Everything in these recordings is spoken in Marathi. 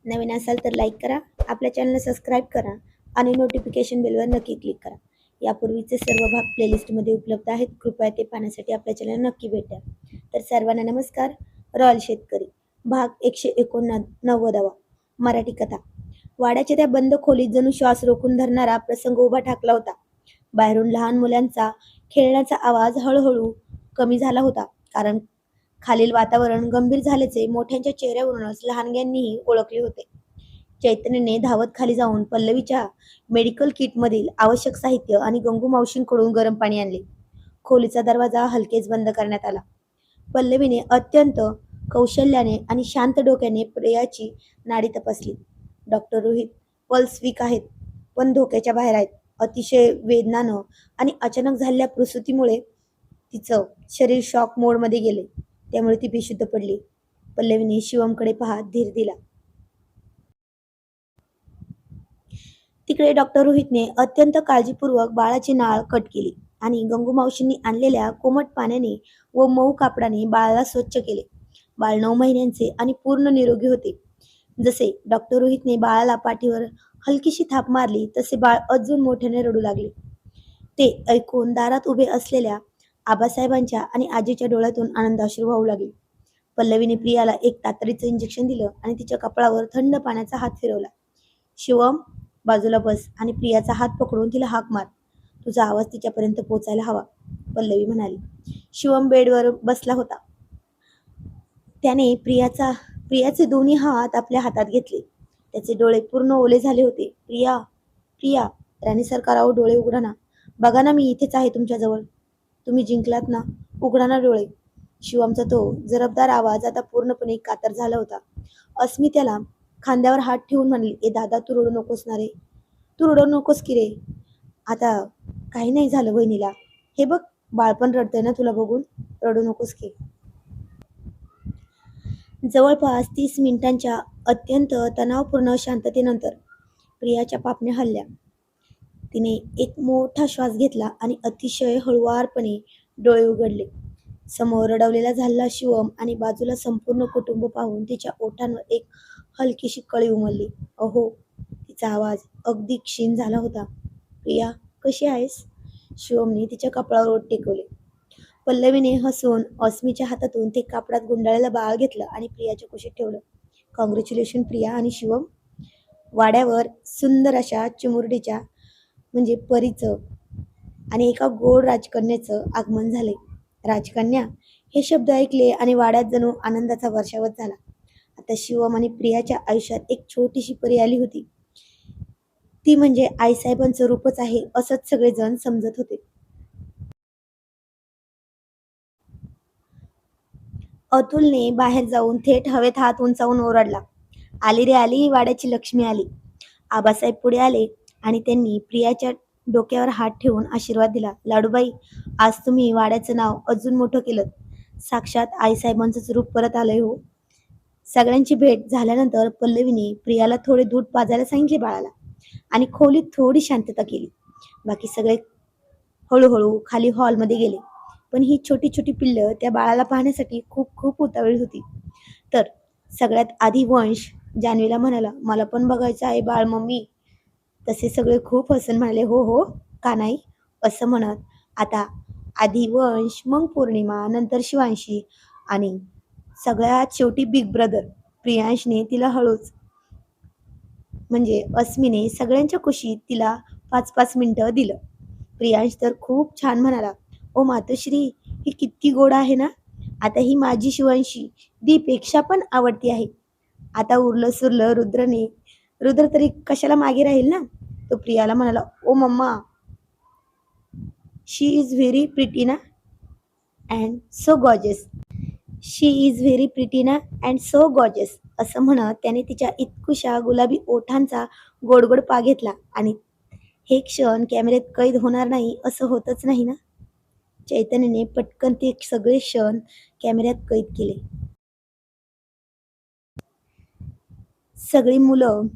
नवीन असाल तर लाईक करा, आपल्या चॅनलला सबस्क्राईब करा आणि नोटिफिकेशन बेलवर नक्की क्लिक करा. यापूर्वीचे सर्व भाग प्लेलिस्टमध्ये उपलब्ध आहेत. कृपया ते पाहण्यासाठी आपल्या चॅनल नक्की भेट द्या. तर सर्वांना नमस्कार. रॉयल शेतकरी भाग 189. मराठी कथा. वाड्याच्या त्या बंद खोलीत जणू श्वास रोखून धरणारा प्रसंग उभा ठाकला होता. बाहेरून लहान मुलांचा खेळण्याचा आवाज हळूहळू कमी झाला होता, कारण खालील वातावरण गंभीर झाल्याचे मोठ्यांच्या चेहऱ्यावरूनच लहानग्यांनीही ओळखले होते. चैतन्यने धावत खाली जाऊन पल्लवीच्या मेडिकल किटमधील आवश्यक साहित्य आणि गंगू मावशींकडून गरम पाणी आणले. खोलीचा दरवाजा हलकेच बंद करण्यात आला. पल्लवीने अत्यंत कौशल्याने आणि शांत डोक्याने प्रियाची नाडी तपासली. डॉक्टर रोहित पल्स वीक आहेत, पण धोक्याच्या बाहेर आहेत. अतिशय वेदनानं आणि अचानक झालेल्या प्रसूतीमुळे तिचं शरीर शॉक मोडमध्ये गेले, त्यामुळे ती बेशुद्ध पडली. पल्लवीने शिवमकडे पाहत धीर दिला. तिकडे डॉक्टर रोहितने अत्यंत काळजीपूर्वक बाळाची नाळ कट केली आणि गंगू मावशींनी आणलेल्या कोमट पाण्याने व मऊ कापडाने बाळाला स्वच्छ केले. बाळ 9 महिन्यांचे आणि पूर्ण निरोगी होते. जसे डॉक्टर रोहितने बाळाला पाठीवर हलकीशी थाप मारली, तसे बाळ अजून मोठ्याने रडू लागले. ते ऐकून दारात उभे असलेल्या आबासाहेबांच्या आणि आजीच्या डोळ्यातून आनंदाश्रू वाहू लागले. पल्लवीने प्रियाला एक तातडीचं इंजेक्शन दिलं आणि तिच्या कपाळावर थंड पाण्याचा हात फिरवला. शिवम, बाजूला बस आणि प्रियाचा हात पकडून तिला हाक मार. तुझा आवाज तिच्यापर्यंत पोचायला हवा, पल्लवी म्हणाली. शिवम बेडवर बसला होता. त्याने प्रियाचे दोन्ही हात आपल्या हातात घेतले. त्याचे डोळे पूर्ण ओले झाले होते. प्रिया, प्रिया, राणीसारखा राहू, डोळे उघडा ना. बघा ना, मी इथेच आहे तुमच्याजवळ. तुम्ही जिंकलात ना, उघडा ना डोळे. शिवमचा तो जरबदार आवाज आता पूर्णपणे कातर झाला होता. अस्मी त्याला खांद्यावर हात ठेवून म्हणली, ए दादा, तू रडू नकोस ना रे. तू रडू नकोस की रे. आता काही नाही झालं वहिनीला. हे बघ, बाळपण रडतंय ना तुला बघून. रडू नकोस की. जवळपास 30 मिनिटांच्या अत्यंत तणावपूर्ण शांततेनंतर प्रियाच्या पापण्या हलल्या. तिने एक मोठा श्वास घेतला आणि अतिशय हळुवारपणे डोळे उघडले. समोर रडवलेला झालेला शिवम आणि बाजूला संपूर्ण कुटुंब पाहून तिच्या ओठांवर एक हलकीशी कळी उमलली. अहो, तिचा आवाज अगदी क्षीण झाला होता. प्रिया, कशी आहेस? शिवमने तिच्या कपाळावर ओठ टेकवले. पल्लवीने हसून अस्मीच्या हातातून ते कापडात गुंडाळलेलं बाळ घेतलं आणि प्रियाच्या कुशीत ठेवलं. कॉंग्रॅच्युलेशन प्रिया आणि शिवम. वाड्यावर सुंदर अशा चिमुरडीच्या म्हणजे परीचं आणि एका गोड राजकन्याचं आगमन झाले. राजकन्या हे शब्द ऐकले आणि वाड्यात जणू आनंदाचा वर्षावच झाला. आता शिवम आणि प्रियाच्या आयुष्यात एक छोटीशी परी आली होती. ती म्हणजे आईसाहेबांचं रूपच आहे असंच सगळेजण समजत होते. अतुलने बाहेर जाऊन थेट हवेत हात उंचावून ओरडला, आली रे आली, वाड्याची लक्ष्मी आली. आबासाहेब पुढे आले आणि त्यांनी प्रियाच्या डोक्यावर हात ठेवून आशीर्वाद दिला. लाडूबाई, आज तुम्ही वाड्याचं नाव अजून मोठं केलं. साक्षात आईसाहेबांचंच रूप परत आलंय हो. सगळ्यांची भेट झाल्यानंतर पल्लवीने प्रियाला थोडे दूध पाजायला सांगितले बाळाला आणि खोलीत थोडी शांतता केली. बाकी सगळे हळूहळू खाली हॉलमध्ये गेले. पण ही छोटी छोटी पिल्लं त्या बाळाला पाहण्यासाठी खूप खूप उतावळी होती. तर सगळ्यात आधी वंश जान्हवीला म्हणाला, मला पण बघायचं आहे बाळ मम्मी. तसे सगळे खूप हसून म्हणाले, हो हो का नाही, असं म्हणत आता आधी वंश, मग पौर्णिमा, नंतर शिवांशी आणि सगळ्यात शेवटी बिग ब्रदर प्रियांशने तिला हळूच म्हणजे अस्मीने सगळ्यांच्या कुशीत तिला 5-5 मिनिटं दिलं. प्रियांश तर खूप छान म्हणाला, ओ मातोश्री, ही किती गोड आहे ना. आता ही माझी शिवांशी दीपेक्षा पण आवडती आहे. आता उरलं सुरलं रुद्र तरी कशाला मागे राहील ना. तो प्रियाला म्हणाला, oh mamma, she is very pretty ना and so gorgeous. She is very pretty ना अँड सो गॉर्जेस, असं म्हणत त्याने तिच्या इतकुशा गुलाबी ओठांचा गोड पा घेतला. आणि हे क्षण कॅमेऱ्यात कैद होणार नाही असं होतच नाही ना. चैतन्यने पटकन ते सगळे क्षण कॅमेऱ्यात कैद केले. सगळी मुलं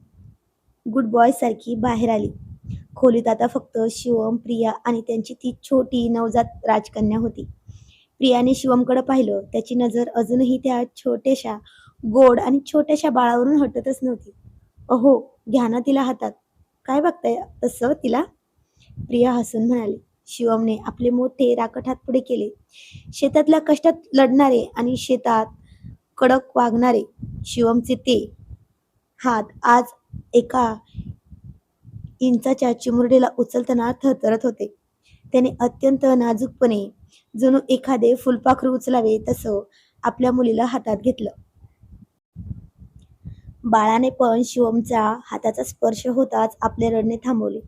गुड बॉय सारखी बाहेर आली. खोलीत आता फक्त शिवम, प्रिया आणि त्यांची ती छोटी नवजात राजकन्या होती. प्रियाने शिवमकडे पाहिलं. त्याची नजर अजूनही त्या छोट्याशा गोड आणि छोट्याशा बाळावरून हटतच नव्हती. अहो, घ्या ना तिला हातात. काय बघताय तसं तिला? प्रिया हसून म्हणाली. शिवमने आपले मोठे राकट हात पुढे केले. शेतातल्या कष्टात लढणारे आणि शेतात कडक वागणारे शिवमचे ते हात आज एका इंचाच्या चिमुरडीला उचलताना थरथरत होते. त्याने अत्यंत नाजूकपणे, जणू एखादे फुलपाखरू उचलावे तसं आपल्या मुलीला हातात घेतलं. बाळाने पण शिवमच्या हाताचा स्पर्श होताच आपले रडणे थांबवले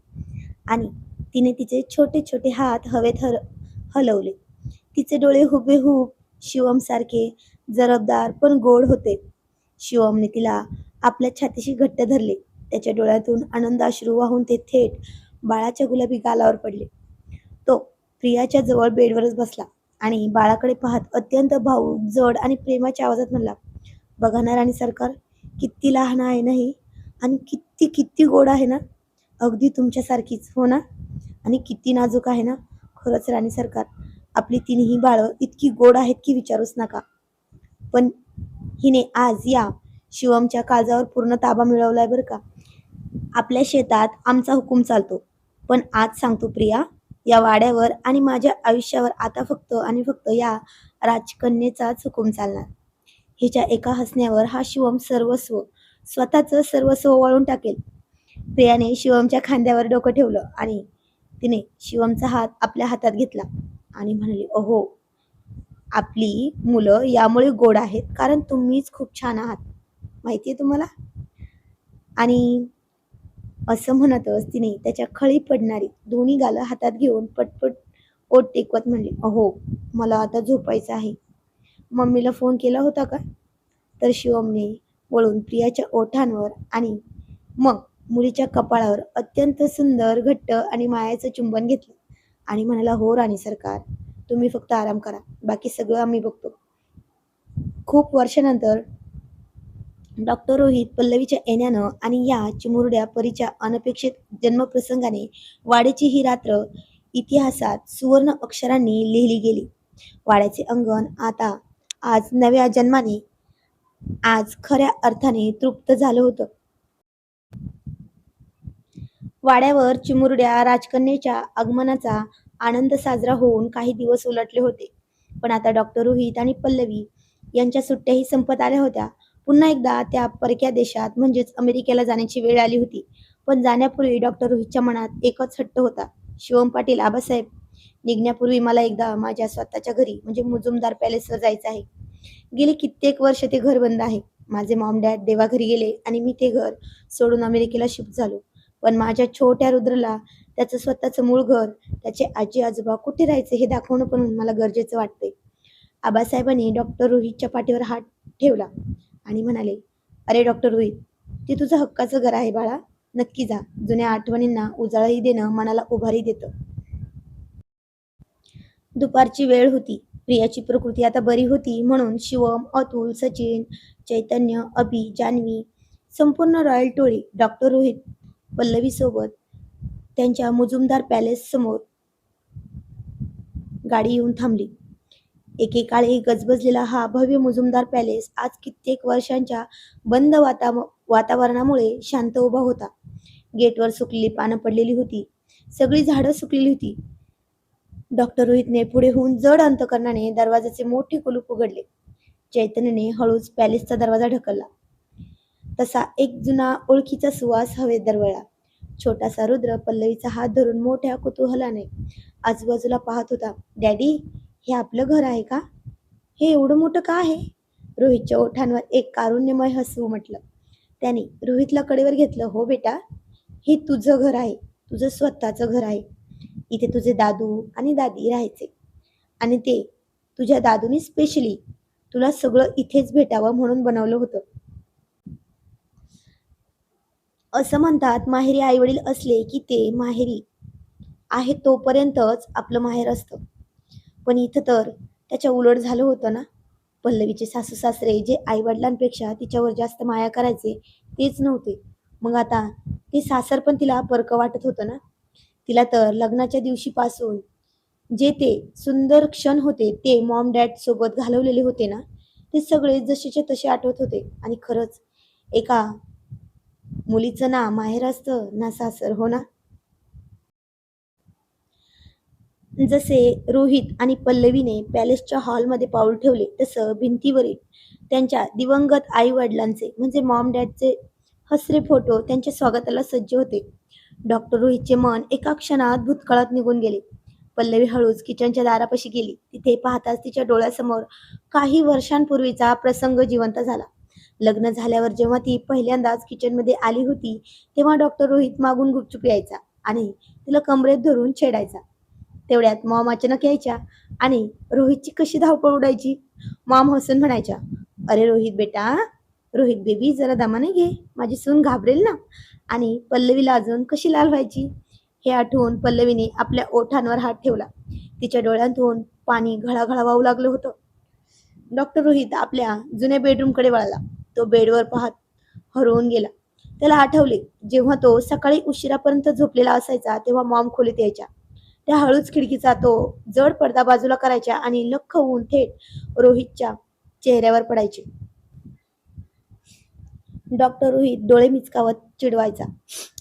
आणि तिने तिचे छोटे छोटे हात हवेत हलवले. तिचे डोळे हुबेहूब शिवमसारखे जबाबदार पण गोड होते. शिवमने तिला आपल्या छातीशी घट्ट धरले. त्याच्या डोळ्यातून आनंद अश्रू वाहून ते थेट बाळाच्या गुलाबी गालावर पडले. तो प्रियाच्या जवळ बेडवरच बसला आणि बाळाकडे पाहत अत्यंत भावूक, जड आणि प्रेमाच्या आवाजात म्हणला, "बघा ना राणी सरकार, किती लहान आहे ना ही आणि किती किती गोड आहे ना, अगदी तुमच्यासारखीच हो ना, आणि किती नाजूक आहे ना. खरंच राणी सरकार, आपली तिन्ही बाळं इतकी गोड आहेत की विचारूच नका. पण हिने आज या शिवमच्या काळजावर पूर्ण ताबा मिळवलाय बरं का. आपल्या शेतात आमचा हुकूम चालतो, पण आज सांगतो प्रिया, या वाड्यावर आणि माझ्या आयुष्यावर आता फक्त आणि फक्त या राजकन्येचाच हुकूम चालणार." हिच्या एका हसण्यावर हा शिवम स्वतःचं सर्वस्व वळून टाकेल. प्रियाने शिवमच्या खांद्यावर डोकं ठेवलं आणि तिने शिवमचा हात आपल्या हातात घेतला आणि म्हणाली, "अहो, आपली मुलं यामुळे गोड आहेत कारण तुम्हीच खूप छान आहात, माहितीये तुम्हाला." आणि असं म्हणतच तिने त्याच्या खळी पडणारी दोन्ही गालं हातात घेऊन पटपट ओठ टेकवत म्हणली, "अहो, मला आता झोपायचं आहे. मम्मीला फोन केला होता का?" तर शिवमने वळून प्रियाच्या ओठांवर आणि मग मुलीच्या कपाळावर अत्यंत सुंदर, घट्ट आणि मायाचं चुंबन घेतलं आणि म्हणाला, "हो राणी सरकार, तुम्ही फक्त आराम करा. बाकी सगळं आम्ही बघतो." खूप वर्षानंतर डॉक्टर रोहित पल्लवीच्या येण्यानं आणि या चिमुरड्या परीच्या अनपेक्षित जन्मप्रसंगाने वाड्याची ही रात्र इतिहासात सुवर्ण अक्षरांनी लिहिली गेली. वाड्याचे अंगण आता आज नव्या जन्माने, आज खऱ्या अर्थाने तृप्त झालं होतं. वाड्यावर चिमुरड्या राजकन्येच्या आगमनाचा आनंद साजरा होऊन काही दिवस उलटले होते. पण आता डॉक्टर रोहित आणि पल्लवी यांच्या सुट्ट्याही संपत आल्या होत्या. पुन्हा एकदा त्या परक्या देशात म्हणजेच अमेरिकेला जाण्याची वेळ आली होती. पण जाण्यापूर्वी डॉक्टर रोहितच्या मनात एकच हट्ट होता, "शिवम पाटील, आबासाहेब, निघण्यापूर्वी मला एकदा माझ्या स्वतःच्या घरी म्हणजे मुजुमदार पॅलेसवर जायचं आहे. गेली कित्येक वर्ष ते घर बंद आहे. माझे मॉम डॅड देवाघरी गेले आणि मी ते घर सोडून अमेरिकेला शिफ्ट झालो. पण माझ्या छोट्या रुद्रला त्याचं स्वतःचं मूळ घर, त्याचे आजी आजोबा कुठे राहायचे हे दाखवणं पण मला गरजेचं वाटतंय." आबासाहेबांनी डॉक्टर रोहितच्या पाठीवर हात ठेवला आणि म्हणाले, "अरे डॉक्टर रोहित, ते तुझं हक्काचं घर आहे बाळा. नक्की जा. जुन्या आठवणींना उजाळाही देणं मनाला उभारी देतं." दुपारची वेळ होती. प्रियाची प्रकृती आता बरी होती म्हणून शिवम, अतुल, सचिन, चैतन्य, अभि, जान्हवी, संपूर्ण रॉयल टोळी डॉक्टर रोहित पल्लवीसोबत त्यांच्या मुजुमदार पॅलेस समोर गाडी येऊन थांबली. एकेकाळी गजबजलेला हा भव्य मुजुमदार पॅलेस आज कित्येक वर्षांच्या बंद वातावरणामुळे शांत उभा होता. गेटवर सुकलेली पानं पडलेली होती. सगळी झाडं सुकलेली होती. डॉक्टर रोहितने पुढे होऊन जड अंतकरणाने दरवाजाचे मोठे कुलूप उघडले. चैतन्यने हळूच पॅलेसचा दरवाजा ढकलला. तसा एक जुना ओळखीचा सुवास हवेत दरवळला. छोटासा रुद्र पल्लवीचा हात धरून मोठ्या कुतूहलाने आजूबाजूला पाहत होता. "डॅडी, हे आपलं घर आहे का? हे एवढं मोठं का आहे?" रोहितच्या ओठांवर एक कारुण्यमय हसू उमटलं. त्याने रोहितला कडेवर घेतलं. "हो बेटा, हे तुझं घर आहे. तुझं स्वतःचं घर आहे. इथे तुझे दादू आणि दादी राहायचे आणि ते तुझ्या दादूनी स्पेशली तुला सगळं इथेच भेटावं म्हणून बनवलं होतं. असं म्हणतात, माहेरी आईवडील असले की ते माहेरी आहे तोपर्यंतच आपलं माहेर असतं. पण इथं तर त्याच्या उलट झालं होतं ना." पल्लवीचे सासू सासरे जे आईवडिलांपेक्षा तिच्यावर जास्त माया करायचे तेच नव्हते. मग आता ते सासर पण तिला परकं वाटत होतं ना. तिला तर लग्नाच्या दिवशीपासून जे ते सुंदर क्षण होते ते मॉम डॅड सोबत घालवलेले होते ना, ते सगळे जसेच्या तसे आठवत होते. आणि खरंच एका मुलीचं ना माहेर असतं ना सासर, हो ना? जसे रोहित आणि पल्लवीने पॅलेसच्या हॉलमध्ये पाऊल ठेवले, तसं भिंतीवरील त्यांच्या दिवंगत आई वडिलांचे म्हणजे मॉम डॅडचे हसरे फोटो त्यांच्या स्वागताला सज्ज होते. डॉक्टर रोहितचे मन एका क्षणात भूतकाळात निघून गेले. पल्लवी हळूच किचनच्या दारापाशी गेली. तिथे पाहताच तिच्या डोळ्यासमोर काही वर्षांपूर्वीचा प्रसंग जिवंत झाला. लग्न झाल्यावर जेव्हा ती पहिल्यांदाच किचनमध्ये आली होती, तेव्हा डॉक्टर रोहित मागून गुपचूप यायचा आणि तिला कमरेत धरून छेडायचा. तेवढ्यात मॉम अचानक यायच्या आणि रोहितची कशी धावपळ उडायची. मॉम हसून म्हणायच्या, "अरे रोहित बेटा, रोहित बेबी जरा दमाने घे, माझी सून घाबरेल ना." आणि पल्लवीला अजून कशी लाल व्हायची हे आठवून पल्लवीने आपल्या ओठांवर हात ठेवला. तिच्या डोळ्यांतून पाणी घळाघळा वाहू लागलं होतं. डॉक्टर रोहित आपल्या जुन्या बेडरूमकडे वळाला. तो बेडवर पाहत हरवून गेला. त्याला आठवले, जेव्हा तो सकाळी उशिरापर्यंत झोपलेला असायचा तेव्हा मॉम खोलीत यायच्या. त्या हळूच खिडकीचा तो जड पडदा बाजूला करायच्या आणि लख्ख होऊन थेट रोहितच्या चेहऱ्यावर पडायचे. डॉक्टर रोहित डोळे मिचकावत चिडवायचा,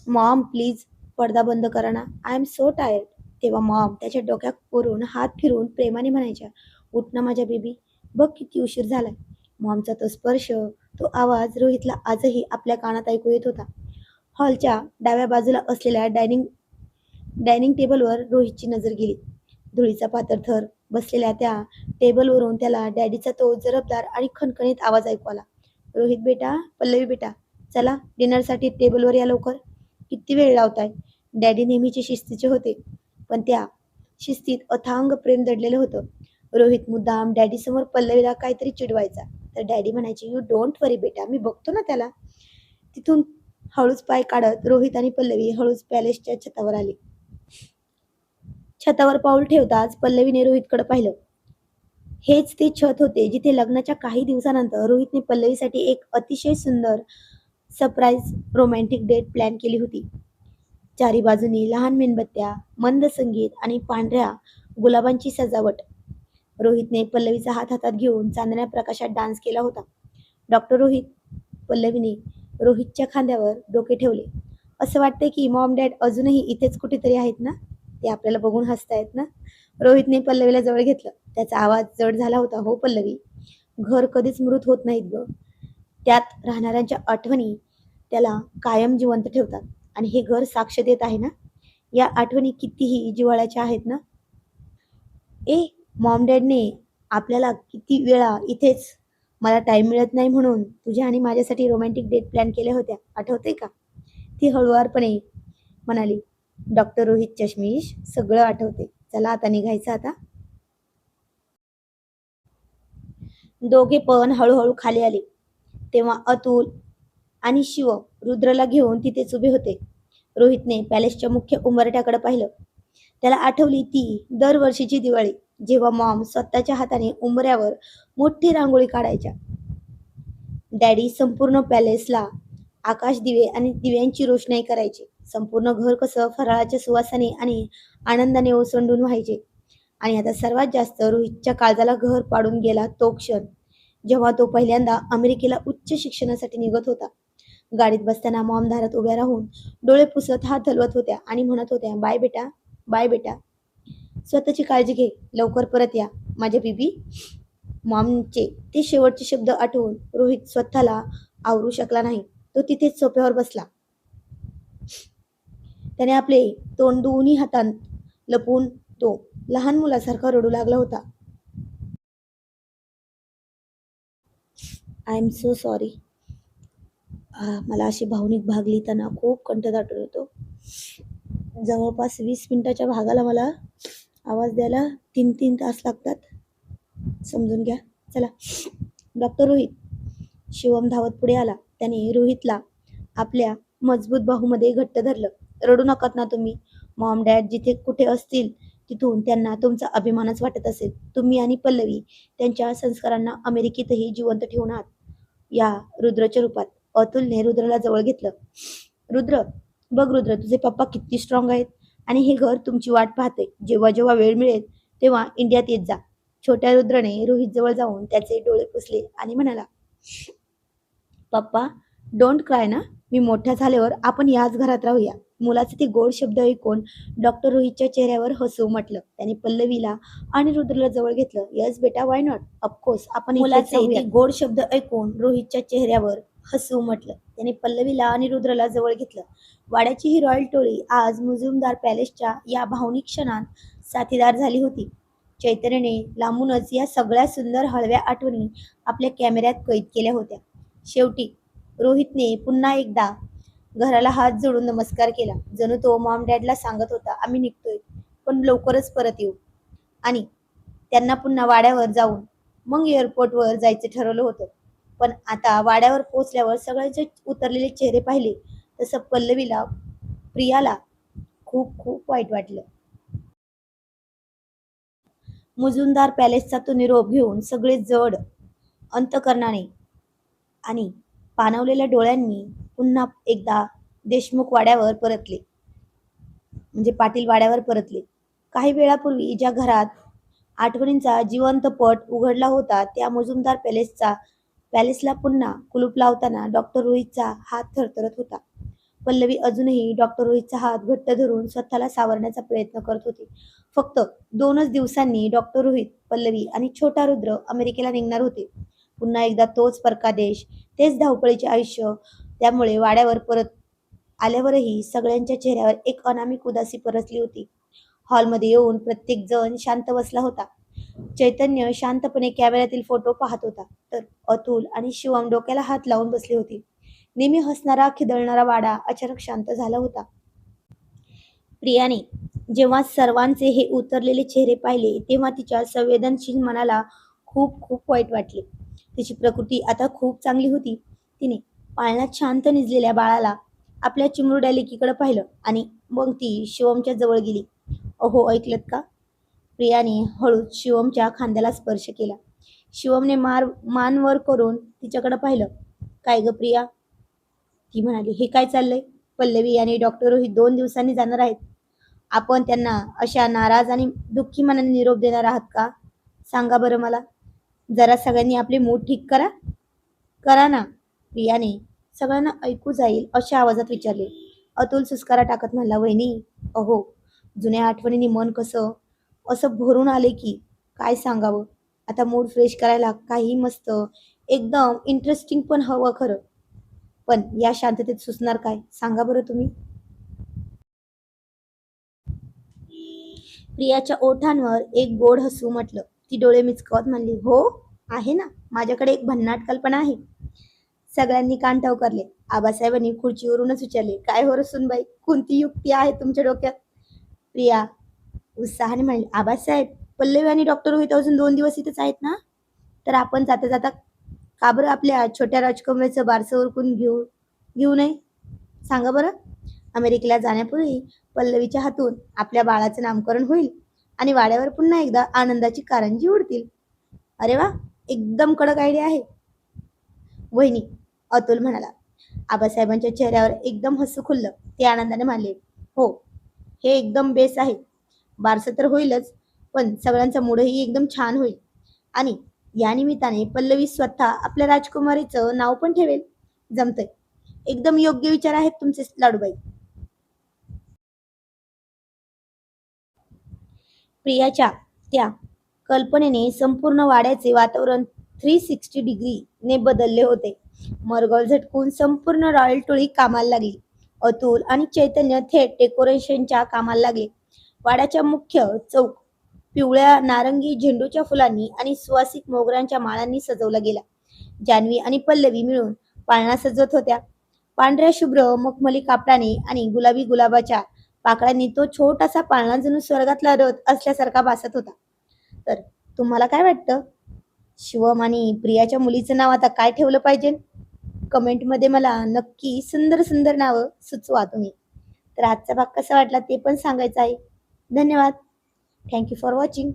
"मॉम प्लीज पडदा बंद करा ना, आय एम सो टायर्ड." तेव्हा मॉम त्याच्या डोक्यावरून हात फिरवून प्रेमाने म्हणायच्या, "उठ ना माझ्या बेबी, बघ किती उशीर झालाय." मॉमचा तो स्पर्श, तो आवाज रोहितला आजही आपल्या कानात ऐकू येत होता. हॉलच्या डाव्या बाजूला असलेल्या डायनिंग डायनिंग टेबलवर रोहितची नजर गेली. धुळीचा पातळ थर बसलेल्या त्या टेबलवरून त्याला डॅडीचा तो जरबदार आणि खणखणीत आवाज ऐकू आला, "रोहित बेटा, पल्लवी बेटा, चला डिनरसाठी टेबलवर या लवकर. किती वेळ लावताय?" डॅडी नेहमीचे शिस्तीचे होते, पण त्या शिस्तीत अथांग प्रेम दडलेलं होतं. रोहित मुद्दाम डॅडीसमोर पल्लवीला काहीतरी चिडवायचा, तर डॅडी म्हणायचे, "यू डोंट वरी बेटा, मी बघतो ना त्याला." तिथून हळूच पाय काढत रोहित आणि पल्लवी हळूच पॅलेसच्या छतावर आले. छतावर पाऊल ठेवताच पल्लवीने रोहितकडे पाहिलं. हेच ते छत होते जिथे लग्नाच्या काही दिवसानंतर रोहितने पल्लवीसाठी एक अतिशय सुंदर सरप्राईज रोमॅन्टिक डेट प्लॅन केली होती. चारी बाजूनी लहान मेणबत्त्या, मंद संगीत आणि पांढऱ्या गुलाबांची सजावट. रोहितने पल्लवीचा हात हातात घेऊन चांदण्या प्रकाशात डान्स केला होता. डॉक्टर रोहित, पल्लवीने रोहितच्या खांद्यावर डोके ठेवले. "असं वाटतंय की मॉम डॅड अजूनही इथेच कुठेतरी आहेत ना? ते आपल्याला बघून हसतायत ना?" रोहितने पल्लवीला जवळ घेतलं. त्याचा आवाज जड झाला होता, "हो पल्लवी, घर कधीच मृत होत नाहीत ग. त्यात राहणाऱ्यांच्या आठवणी त्याला कायम जिवंत ठेवतात. आणि हे घर साक्ष देत आहे ना, या आठवणी कितीही जिव्हाळ्याच्या आहेत ना." ए, मॉम डॅडने आपल्याला किती वेळा इथेच मला टाइम मिळत नाही म्हणून तुझ्या आणि माझ्यासाठी रोमॅन्टिक डेट प्लॅन केल्या होत्या, आठवते का? ती हळुवारपणे म्हणाली. डॉक्टर रोहित चष्मीश, सगळं आठवते. चला आता निघायचं आता. दोघे पण हळूहळू खाली आले. तेव्हा अतुल आणि शिव रुद्रला घेऊन तिथेच उभे होते. रोहितने पॅलेसच्या मुख्य उंबरठ्याकडे पाहिलं. त्याला आठवली ती दरवर्षीची दिवाळी, जेव्हा मॉम स्वतःच्या हाताने उंबऱ्यावर मोठी रांगोळी काढायच्या. डॅडी संपूर्ण पॅलेसला आकाश दिवे आणि दिव्यांची रोषणाई करायचे. संपूर्ण घर कसं फराळाच्या सुवासाने आणि आनंदाने ओसंडून व्हायचे. आणि आता सर्वात जास्त रोहितच्या काळजाला घर पाडून गेला तो क्षण, जेव्हा तो पहिल्यांदा अमेरिकेला उच्च शिक्षणासाठी निघत होता. गाडीत बसताना मॉम दारात उभ्या राहून डोळे पुसत हात हलवत होत्या आणि म्हणत होत्या, "बाय बेटा, बाय बेटा. स्वतःची काळजी घे, लवकर परत या माझ्या बेबी." मॉमचे ते शेवटचे शब्द आठवून रोहित स्वतःला आवरू शकला नाही. तो तिथेच सोफ्यावर बसला. त्याने आपले तोंड दोन्ही हातांत लपवून तो लहान मुलासारखा रडू लागला होता. "I am so sorry." मला अशी भावनिक भाग लिहिताना खूप कंठदाटून येतो. जवळपास 20 मिनिटाच्या भागाला मला आवाज द्यायला 3-3 तास लागतात. समजून घ्या. चला. डॉक्टर रोहित. शिवम धावत पुढे आला. त्याने रोहितला आपल्या मजबूत बाहूमध्ये घट्ट धरलं. "रडू नकात ना तुम्ही. मॉम डॅड जिथे कुठे असतील तिथून त्यांना तुमचा अभिमानच वाटत असेल. तुम्ही आणि पल्लवी त्यांच्या संस्कारांना अमेरिकेतही जिवंत ठेवून आहात, या रुद्रच्या रूपात." अतुलने रुद्रला जवळ घेतलं. "रुद्र, बघ रुद्र, तुझे पप्पा किती स्ट्रॉंग आहेत आणि हे घर तुमची वाट पाहते. जेव्हा जेव्हा वेळ मिळेल तेव्हा इंडियात येत जा." छोट्या रुद्रने रोहित जवळ जाऊन त्याचे डोळे पुसले आणि म्हणाला, पप्पा, डोंट क्राय ना. मी मोठ्या झाल्यावर आपण याच घरात राहूया. मुलाचे ते गोड शब्द ऐकून डॉक्टर रोहितच्या चेहऱ्यावर हसू उमटलं. त्याने पल्लवीला आणि रुद्रला जवळ घेतलं. येस बेटा, वाय नॉट, ऑफकोर्स आपण मुलाचे ते गोड शब्द ऐकून रोहितच्या चेहऱ्यावर हसू उमटलं. त्याने पल्लवीला आणि रुद्रला जवळ घेतलं. वाड्याची ही रॉयल टोळी आज मुजुमदार पॅलेसच्या या भावनिक क्षणात साथीदार झाली होती. चैतन्याने लांबूनच या सगळ्या सुंदर हळव्या आठवणी आपल्या कॅमेऱ्यात कैद केल्या होत्या. शेवटी रोहितने पुन्हा एकदा घराला हात जोडून नमस्कार केला. जणू तो मॉम डॅडला सांगत होता, आम्ही निघतोय, पण लवकरच परत येऊ. आणि त्यांना पुन्हा वाड्यावर जाऊन मग एअरपोर्टवर जायचं ठरवलं होतं. पण आता वाड्यावर पोहोचल्यावर सगळ्यांचे उतरलेले चेहरे पाहिले तसं पल्लवीला, प्रियाला खूप खूप वाईट वाटलं. मुजुमदार पॅलेसचा तो निरोप घेऊन सगळे जड अंतकरणाने आणि पाणवलेल्या डोळ्यांनी पुन्हा एकदा देशमुख वाड्यावर परतले, म्हणजे पाटील वाड्यावर परतले. काही वेळापूर्वी ज्या घरात आठवणींचा जिवंत पट उघडला होता त्या मुजुमदार पॅलेसला पुन्हा कुलूप लावताना डॉक्टर रोहितचा हात थरथरत होता. पल्लवी अजूनही डॉक्टर रोहितचा हात घट्ट धरून स्वतःला सावरण्याचा प्रयत्न करत होती. फक्त 2च दिवसांनी डॉक्टर रोहित, पल्लवी आणि छोटा रुद्र अमेरिकेला निघणार होते. पुन्हा एकदा तोच परका देश, तेच धावपळीचे आयुष्य. त्यामुळे वाड्यावर परत आल्यावरही सगळ्यांच्या चेहऱ्यावर एक अनामिक उदासी परसली होती. हॉलमध्ये येऊन प्रत्येक जण शांत बसला होता. चैतन्य शांतपणे कॅमेऱ्यातील फोटो पाहत होता, तर अतुल आणि शिवम डोक्याला हात लावून बसले होते. नेहमी हसणारा, खिदळणारा वाडा अचानक शांत झाला होता. प्रियाने जेव्हा सर्वांचे हे उतरलेले चेहरे पाहिले तेव्हा तिच्या संवेदनशील मनाला खूप खूप वाईट वाटले. तिची प्रकृती आता खूप चांगली होती. तिने पाळण्यात शांत निजलेल्या बाळाला आपल्या चिमुरड्या लेकीकडे पाहिलं आणि मग ती शिवमच्या जवळ गेली. अहो, ऐकलत का? प्रियाने हळूच शिवमच्या खांद्याला स्पर्श केला. शिवमने मान वर करून तिच्याकडे पाहिलं. काय ग प्रिया? ती म्हणाली, हे काय चाललंय? पल्लवी आणि डॉक्टर रोहित 2 दिवसांनी जाणार आहेत. आपण त्यांना अशा नाराज आणि दुःखी मनाने निरोप देणार आहात का? सांगा बरं मला. जरा सगळ्यांनी आपले मूड ठीक करा करा ना. प्रियाने सगळ्यांना ऐकू जाईल अशा आवाजात विचारले. अतुल सुस्कारा टाकत म्हणला, वहिनी, अहो, जुन्या आठवणींनी मन कसं असं भरून आले की काय सांगावं. आता मूड फ्रेश करायला काही मस्त एकदम इंटरेस्टिंग पण हवं खरं. पण या शांततेत सुचणार काय सांगा बरं तुम्ही. प्रियाच्या ओठांवर एक गोड हसू उमटलं. ती डोळे मिचकावत म्हणली, हो आहे ना, माझ्याकडे एक भन्नाट कल्पना आहे. सगळ्यांनी कान टवकारले. आबासाहेबांनी खुर्चीवरूनच विचारले, काय हो सुनबाई, कोणती युक्ती आहे तुमच्या डोक्यात? प्रिया उत्साहाने म्हणली, आबासाहेब, पल्लवी आणि डॉक्टर रोहित अजून 2 दिवस इथेच आहेत ना, तर आपण जाता जाता का बरं आपल्या छोट्या राजकुमारीचं बारसं उरकून घेऊ नये? सांगा बरं. अमेरिकेला जाण्यापूर्वी पल्लवीच्या हातून आपल्या बाळाचं नामकरण होईल आणि वाड्यावर पुन्हा एकदा आनंदाची कारंजी उडतील. अरे वा, एकदम कडक आयडिया आहे वहिनी, अतुल म्हणाला. आबासाहेबांच्या चेहऱ्यावर एकदम हसू खुललं. ते आनंदाने म्हणाले, हो, हे एकदम बेस आहे. बारसं तर होईलच, पण सगळ्यांचा मूडही एकदम छान होईल. आणि या निमित्ताने पल्लवी स्वतः आपल्या राजकुमारीचं नाव पण ठेवेल. जमतंय. एकदम योग्य विचार आहेत तुमचे लाडूबाई. प्रियाच्या त्या कल्पनेने संपूर्ण वाड्याचे वातावरण 360 डिग्रीने बदलले होते. मरगळ झटकून संपूर्ण रॉयल टोळी कामाला लागली. अतुल आणि चैतन्य थेट डेकोरेशनच्या कामाला लागले. वाड्याच्या मुख्य चौक पिवळ्या नारंगी झेंडूच्या फुलांनी आणि सुवासिक मोगऱ्यांच्या माळांनी सजवला गेला. जान्हवी आणि पल्लवी मिळून पाळणा सजवत होत्या. पांढऱ्या शुभ्र मखमली कापडाने आणि गुलाबी गुलाबाच्या पाकळ्यांनी तो छोटासा पाळणा जणू स्वर्गातला रथ असल्यासारखा भासत होता. तर तुम्हाला काय वाटतं? शिवम आणि प्रियाच्या मुलीचं नाव आता काय ठेवलं पाहिजे? कमेंटमध्ये मला नक्की सुंदर सुंदर नावं सुचवा तुम्ही. तर आजचा भाग कसा वाटला ते पण सांगायचं आहे. धन्यवाद. Thank you for watching.